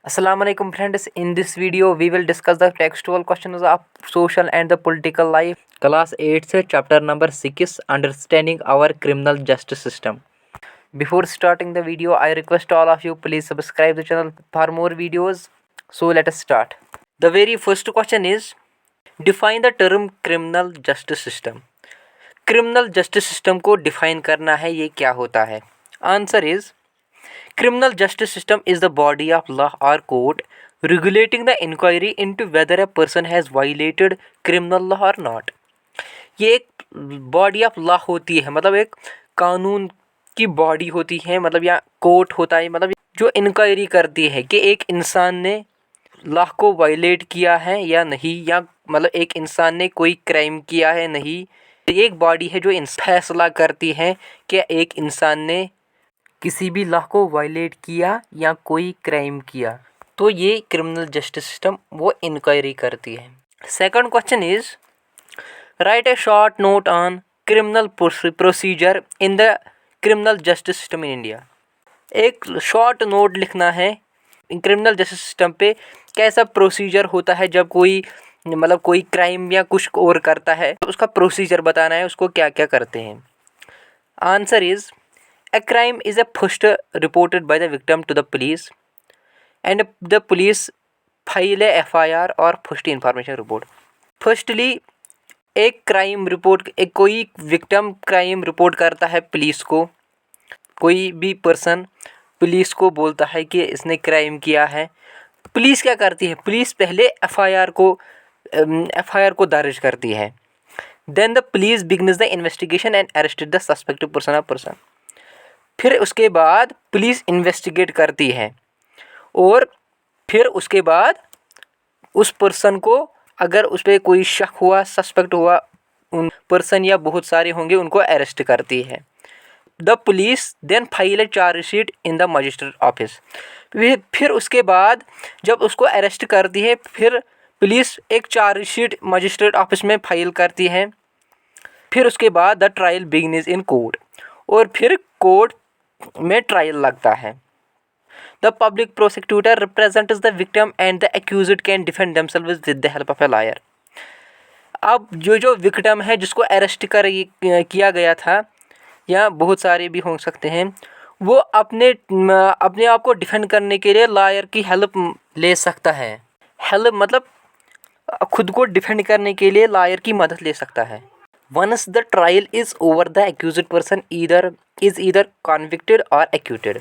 Assalamualaikum friends. In this video we will discuss the textual questions of social and the political life. Class 8 से chapter number 6 Understanding our criminal justice system. Before starting the video, I request all of you please subscribe the channel for more videos. So let us start. The very first question is define the term criminal justice system. Criminal justice system को define करना है, ये क्या होता है? Answer is criminal justice system is the body of law or court regulating the inquiry into whether a person has violated criminal law or not. ये एक body of law होती है, मतलब एक कानून की बॉडी होती है, मतलब या कोर्ट होता है, मतलब जो इंक्वायरी करती है कि एक इंसान ने लॉ को वायलेट किया है या नहीं, या मतलब एक इंसान ने कोई क्राइम किया है नहीं. एक बॉडी है जो फैसला करती है कि एक इंसान ने किसी भी लॉ को वायलेट किया या कोई क्राइम किया, तो ये क्रिमिनल जस्टिस सिस्टम वो इंक्वायरी करती है. Second question is right A short note on criminal procedure in the criminal justice system in India. एक शॉर्ट नोट लिखना है क्रिमिनल जस्टिस सिस्टम पे कैसा प्रोसीजर होता है जब कोई मतलब कोई क्राइम या कुछ और करता है, तो उसका प्रोसीजर बताना है, उसको क्या क्या करते हैं. Answer is a crime is a first reported by the victim to the police and the police file a FIR or first information report. Firstly, एक क्राइम रिपोर्ट, एक कोई विक्टिम क्राइम रिपोर्ट करता है पुलिस को, कोई भी person police को बोलता है कि इसने क्राइम किया है. पुलिस क्या करती है? पुलिस पहले एफआईआर को दर्ज करती है. Then the police begins the investigation and arrested the suspected person of person. फिर उसके बाद पुलिस इन्वेस्टिगेट करती है और फिर उसके बाद उस पर्सन को, अगर उस पर कोई शक हुआ, सस्पेक्ट हुआ, उन पर्सन या बहुत सारे होंगे, उनको अरेस्ट करती है. The police then file a chargesheet in the magistrate office. फिर उसके बाद जब उसको अरेस्ट करती है, फिर पुलिस एक चार्जशीट मजिस्ट्रेट ऑफिस में फाइल करती है. फिर उसके बाद the trial begins in court, और फिर कोर्ट में ट्रायल लगता है. The public prosecutor represents the victim and the accused can defend themselves with the help of a lawyer. अब जो विक्टिम है, जिसको अरेस्ट किया गया था, या बहुत सारे भी हो सकते हैं, वो अपने आप को डिफेंड करने के लिए लॉयर की हेल्प ले सकता है. हेल्प मतलब खुद को डिफेंड करने के लिए लॉयर की मदद ले सकता है. Once the trial is over, the accused person is either convicted or acquitted.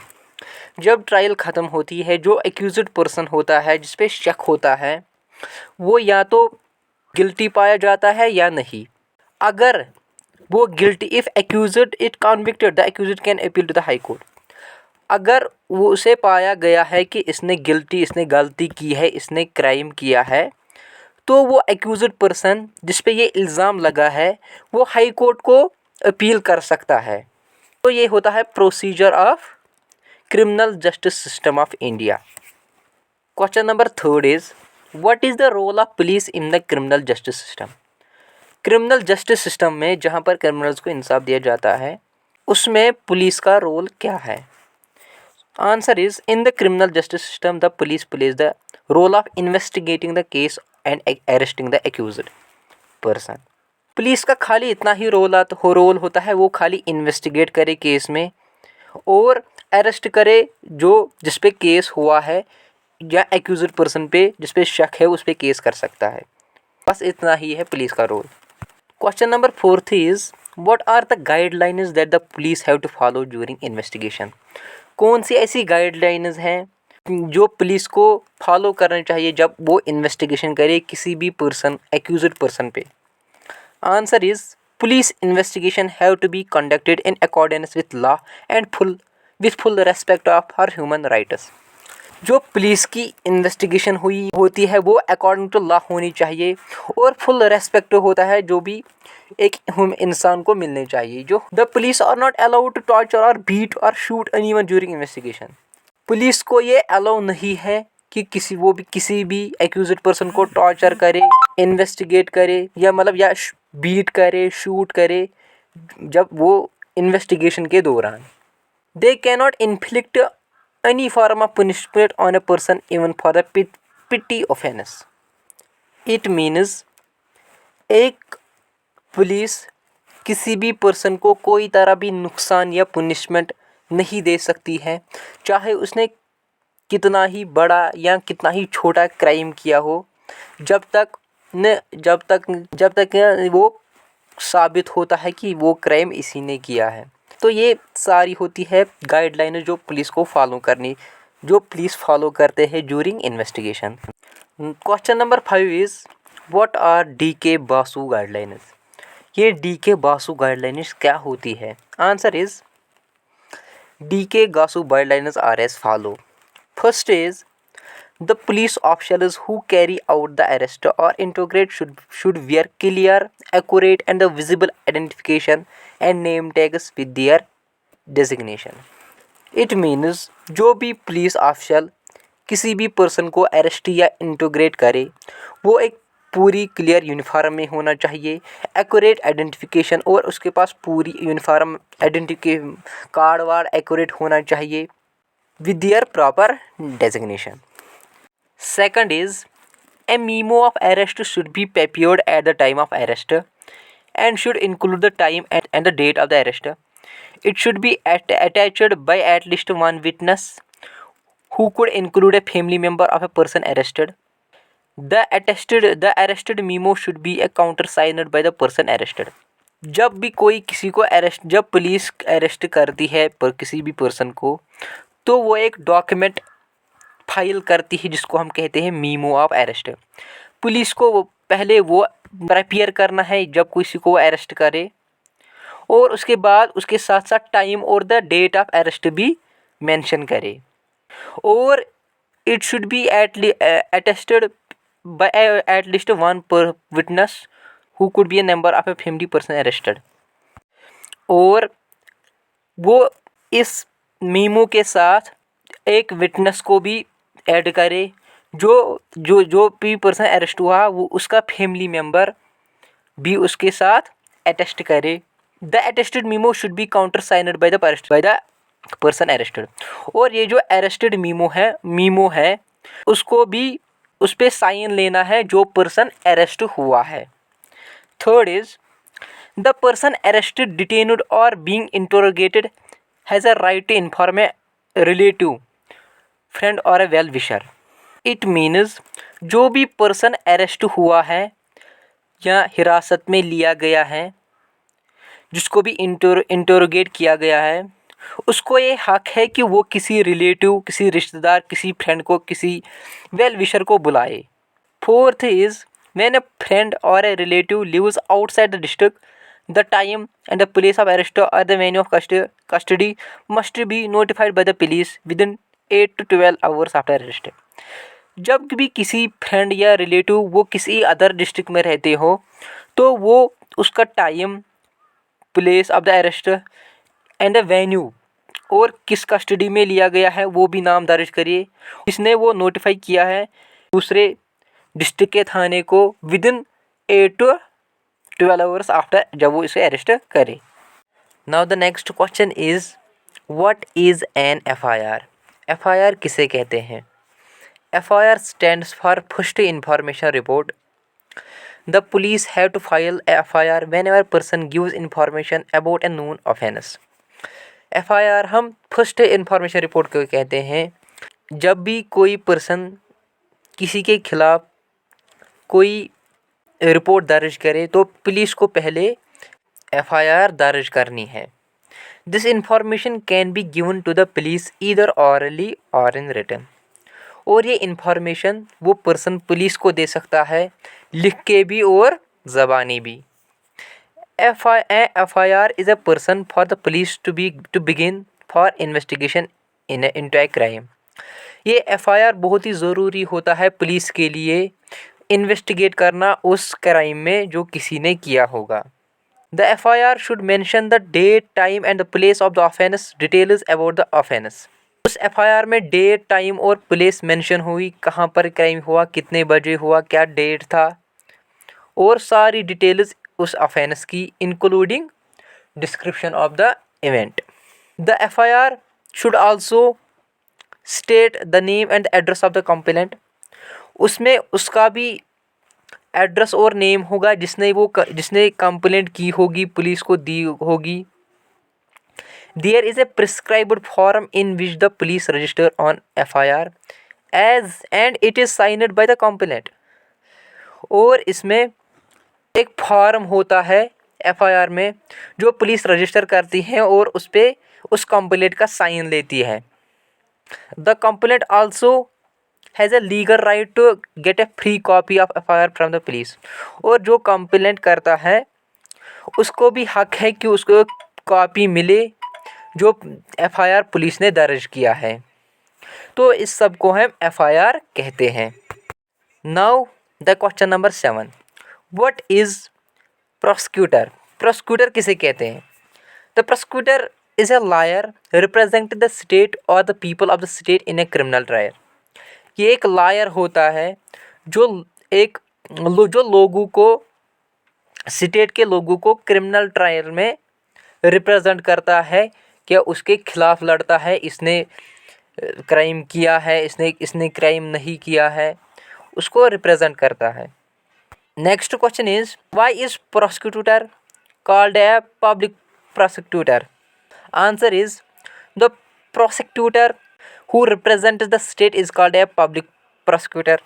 जब ट्रायल ख़त्म होती है, जो एक्यूज्ड पर्सन होता है, जिस पे शक होता है, वो या तो गिल्टी पाया जाता है या नहीं. अगर वो guilty, if accused it convicted, the accused can appeal to the high court. अगर वो उसे पाया गया है कि इसने गलती की है, इसने क्राइम किया है, तो वो एक्यूज्ड पर्सन जिस पे ये इल्ज़ाम लगा है, वो हाई कोर्ट को अपील कर सकता है. तो ये होता है procedure of criminal justice system of India. Question number third is what is the role of police in the criminal justice system. Criminal justice system में जहाँ पर क्रिमिनल्स को इंसाफ दिया जाता है, उसमें पुलिस का रोल क्या है? Answer is in the criminal justice system the police plays the role of investigating the case and arresting the accused person. Police का खाली इतना ही रोल होता है, वो खाली इन्वेस्टिगेट करे केस में और अरेस्ट करे जिस पे केस हुआ है, या एक्यूज्ड पर्सन पे जिस पे शक है, उस पे केस कर सकता है. बस इतना ही है पुलिस का role. Question number fourth is what are the guidelines that the police have to follow during investigation. कौन सी ऐसी गाइडलाइंस हैं जो पुलिस को फॉलो करना चाहिए जब वो इन्वेस्टिगेशन करे किसी भी पर्सन, एक्यूज्ड पर्सन पे? Answer is police investigation have to be conducted in accordance with law and with full respect of her human rights. जो पुलिस की इन्वेस्टिगेशन होती है, वो अकॉर्डिंग टू लॉ होनी चाहिए और फुल रेस्पेक्ट होता है जो भी एक इंसान को मिलने चाहिए. जो the police are not allowed to torture or beat or shoot anyone during investigation. Police को ये अलाउ नहीं है कि किसी भी एक्यूज्ड पर्सन को टॉर्चर करे, इन्वेस्टिगेट करे, या मतलब या बीट करे, शूट करे जब वो इन्वेस्टिगेशन के दौरान. They cannot inflict any form of punishment on a person even for the petty offense. It means एक पुलिस किसी भी पर्सन को कोई तरह भी नुकसान या पुनिशमेंट नहीं दे सकती है, चाहे उसने कितना ही बड़ा या कितना ही छोटा क्राइम किया हो, जब तक वो साबित होता है कि वो क्राइम इसी ने किया है। तो ये सारी होती है गाइडलाइन जो पुलिस फॉलो करते हैं during investigation. Question number 5 is what are DK Basu guidelines. ये DK बासु गाइडलाइंस क्या होती है? Answer is DK Basu guidelines are as follow. First is the police officials who carry out the arrest or interrogate should wear clear, accurate and the visible identification and name tags with their designation. It means जो भी police official किसी भी person को arrest या इंटोग्रेट करे वो एक पूरी क्लियर यूनिफॉर्म में होना चाहिए, एक्यूरेट आइडेंटिफिकेशन और उसके पास पूरी uniform identification card ward accurate होना चाहिए with their proper designation. Second is a memo of arrest should be prepared at the time of arrest and should include the time and the date of the arrest. It should be attached by at least one witness who could include a family member of a person arrested. The arrested memo should be a countersigned by the person arrested. जब भी कोई किसी को जब police arrest करती है पर किसी भी पर्सन को, तो वो एक डॉक्यूमेंट फाइल करती है जिसको हम कहते हैं मीमो ऑफ अरेस्ट। पुलिस को पहले वो प्रिपेयर करना है जब किसी को अरेस्ट करे, और उसके बाद उसके साथ साथ टाइम और द डेट ऑफ अरेस्ट भी मेंशन करे, और it should be attested by at least one पर witness who could be a member of a family person arrested. और वो इस मीमो के साथ एक विटनेस को भी ऐड करे, जो भी पर्सन अरेस्ट हुआ वो उसका फैमिली मेंबर भी उसके साथ अटेस्ट करे। The attested memo should be counter signed by the person arrested. और ये जो अरेस्टेड मीमो है उसको भी उस पर साइन लेना है जो पर्सन अरेस्ट हुआ है। Third is the person arrested, detained or being interrogated has a right to inform a relative, friend or a well wisher. It means जो भी पर्सन अरेस्ट हुआ है या हिरासत में लिया गया है, जिसको भी इंटरोगेट किया गया है, उसको ये हक है कि वो किसी रिलेटिव, किसी रिश्तेदार, किसी फ्रेंड को, किसी वेल विशर को बुलाए। Fourth is when a friend or a relative lives outside the district, the time and the place of arrest or the venue of custody must be notified by the police within 8 to 12 hours after arrest. जब भी किसी friend या relative वो किसी other district में रहते हो, तो वो उसका time, place of the arrest and the venue और किस कस्टडी में लिया गया है वो भी नाम दर्ज करिए। इसने वो नोटिफाई किया है दूसरे डिस्ट्रिक्ट के थाने को within 8 to 12 hours after जब वो इसे अरेस्ट करे। Now the next question is what is an FIR। FIR किसे कहते हैं? FIR stands for first information report. The police have to file FIR whenever person gives information about a known offence. FIR हम first information report को कहते हैं जब भी कोई पर्सन किसी के खिलाफ कोई रिपोर्ट दर्ज करे तो पुलिस को पहले FIR दर्ज करनी है। This information can be given to the police either orally or in written. और ये इंफॉर्मेशन वो पर्सन पुलिस को दे सकता है लिख के भी और ज़बानी भी। FIR is a person for the police to begin for investigation into a crime. ये FIR बहुत ही ज़रूरी होता है पुलिस के लिए इन्वेस्टिगेट करना उस क्राइम में जो किसी ने किया होगा। The FIR should mention the date, time and the place of the offense, details about the offense। उस FIR में डेट, टाइम और प्लेस मेंशन हुई, कहाँ पर क्राइम हुआ, कितने बजे हुआ, क्या डेट था, और सारी डिटेल्स उस ऑफेंस की including description of the event. The FIR should also state the name and address of the complaint, उसमें उसका भी एड्रेस और नेम होगा जिसने कंप्लेंट की होगी, पुलिस को दी होगी। There is a prescribed form in which the police register on FIR as and it is signed by the complaint. और इसमें एक फॉर्म होता है FIR में जो पुलिस रजिस्टर करती है और उस पर उस कंप्लेंट का साइन लेती है। The complaint also has a legal right to get a free copy of FIR from the police. और जो कंप्लेंट करता है उसको भी हक है कि उसको कॉपी मिले जो FIR पुलिस ने दर्ज किया है। तो इस सब को हम FIR कहते हैं। Now the question number 7, what is prosecutor? Prosecutor किसे कहते हैं? The prosecutor is a lawyer represent the state or the people of the state in a criminal trial. ये एक लॉयर होता है जो लोगों को, स्टेट के लोगों को क्रिमिनल ट्रायल में रिप्रेजेंट करता है, क्या उसके खिलाफ लड़ता है, इसने क्राइम किया है, इसने क्राइम नहीं किया है, उसको रिप्रेजेंट करता है। Next question is why is prosecutor called a public prosecutor? Answer is the prosecutor who represents the state is called a public prosecutor.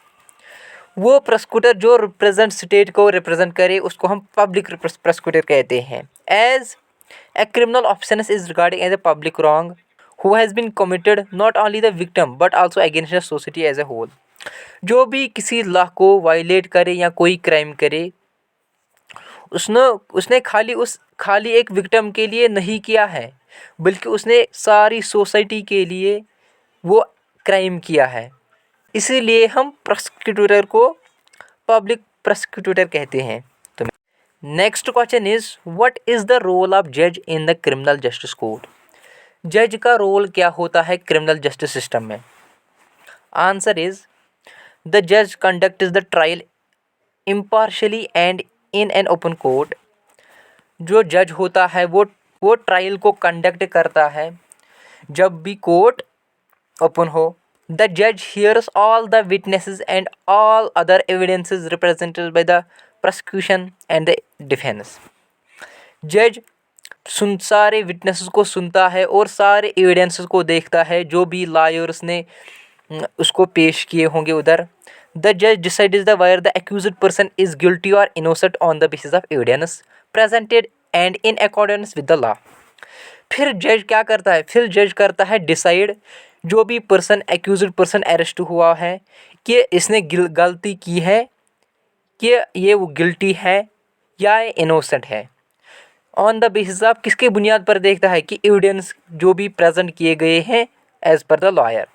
वो प्रोसिक्यूटर जो रिप्रेजेंट स्टेट को रिप्रेजेंट करे उसको हम पब्लिक प्रोसिक्यूटर कहते हैं। As a criminal offence is regarding as a public wrong who has been committed not only the victim but also against the society as a whole. जो भी किसी law को वायलेट करे या कोई क्राइम करे, उसने खाली एक विक्टिम के लिए नहीं किया है, बल्कि उसने सारी सोसाइटी के लिए वो क्राइम किया है। इसीलिए हम प्रोसिक्यूटर को पब्लिक प्रोसिक्यूटर कहते हैं। तो next question is what is the role of जज इन द क्रिमिनल जस्टिस कोड? जज का रोल क्या होता है क्रिमिनल जस्टिस सिस्टम में? आंसर इज द जज conducts the trial impartially and in an open court. जो जज होता है वो ट्रायल को कंडक्ट करता है जब भी कोर्ट ओपन हो। द जज hears all the witnesses and all other evidences represented by the prosecution and the defence. जज सारे विटनेसेस को सुनता है और सारे एविडेंसेस को देखता है जो भी लॉयर्स ने उसको पेश किए होंगे उधर। द जज decides the whether the accused person is guilty or innocent on the basis of evidence presented and in accordance with the law. फिर जज क्या करता है? फिर जज करता है डिसाइड, जो भी पर्सन एक्यूज्ड पर्सन अरेस्ट हुआ है कि इसने गलती की है, कि ये वो गिल्टी है या इनोसेंट है। ऑन द बेसिस ऑफ किसके बुनियाद पर देखता है? कि एविडेंस जो भी प्रेजेंट किए गए हैं as per the lawyer.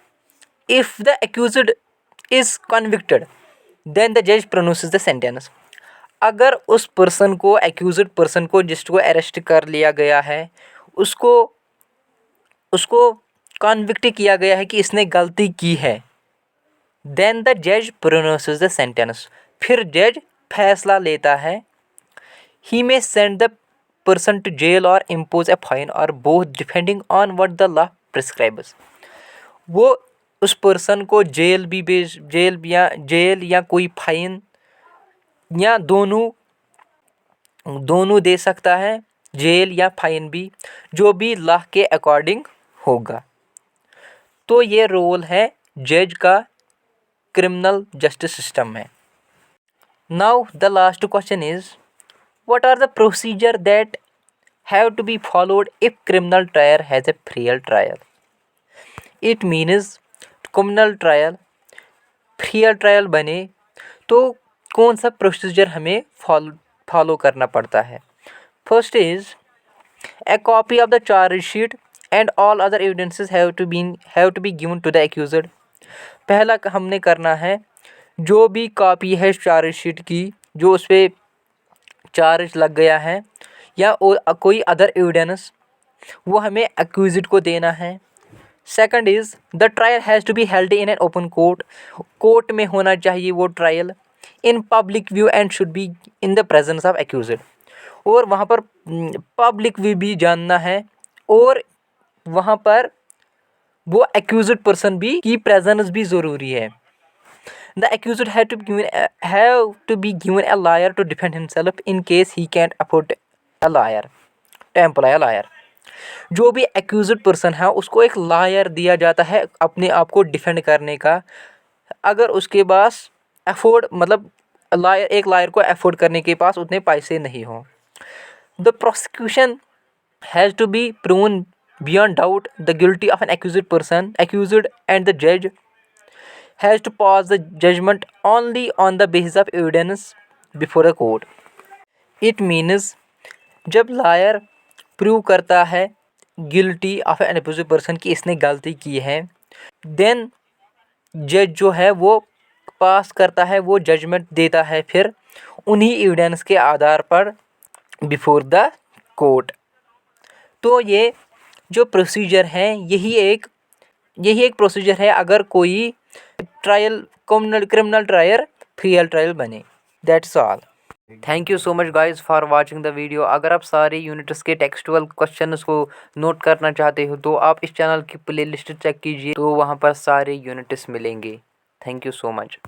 If the accused is convicted then the जज प्रोनाउंसेस द सेंटेंस। अगर उस पर्सन को, एक्यूज्ड पर्सन को जिसको अरेस्ट कर लिया गया है, उसको कन्विक्ट किया गया है कि इसने गलती की है, देन द जज प्रोनाउंसेस द सेंटेंस। फिर जज फैसला लेता है। He may send the person to jail or impose a fine or both depending on what the law prescribes। वो उस पर्सन को जेल या कोई फाइन या दोनों दे सकता है, जेल या फाइन भी, जो भी लॉ के अकॉर्डिंग होगा। तो ये रोल है जज का क्रिमिनल जस्टिस सिस्टम में। Now the last question is what are the procedure that have to be followed if criminal trial has a fair trial? It means criminal trial fair trial बने तो कौन सा procedure हमें follow करना पड़ता है? First is a copy of the charge sheet and all other evidences have to be given to the accused। पहला हमने करना है, जो भी कॉपी है चार्ज शीट की, जो उस पर चार्ज लग गया है या कोई अदर एविडेंस, वो हमें एक्यूज्ड को देना है। Second is the trial has to be held in an open court. Court में होना चाहिए वो trial, in public view and should be in the presence of accused. और वहाँ पर पब्लिक व्यू भी जानना है और वहाँ पर वो एक्यूज्ड पर्सन भी की प्रेजेंस भी ज़रूरी है। The accused have to be given a lawyer to defend himself in case he can't afford a lawyer to employ a lawyer. जो भी एक्यूज्ड पर्सन है उसको एक लॉयर दिया जाता है अपने आप को डिफेंड करने का, अगर उसके पास अफोर्ड मतलब लॉयर, एक लॉयर को अफोर्ड करने के पास उतने पैसे नहीं हों। The prosecution has to be proven beyond doubt the guilty of an accused and the judge has to pass the judgment only on the basis of evidence before a court. It means जब lawyer prove करता है guilty of an accused person की इसने गलती की है, then जज जो है वो पास करता है, वो जजमेंट देता है फिर उन्हीं एविडेंस के आधार पर बिफोर द कोर्ट। तो ये जो प्रोसीजर है यही एक प्रोसीजर है अगर कोई trial criminal trial fair trial बने। That's all. Thank you so much guys for watching the video. अगर आप सारे यूनिट्स के टेक्सचुअल क्वेश्चंस को नोट करना चाहते हो तो आप इस चैनल की प्लेलिस्ट चेक कीजिए, तो वहाँ पर सारे यूनिट्स मिलेंगे। Thank you so much.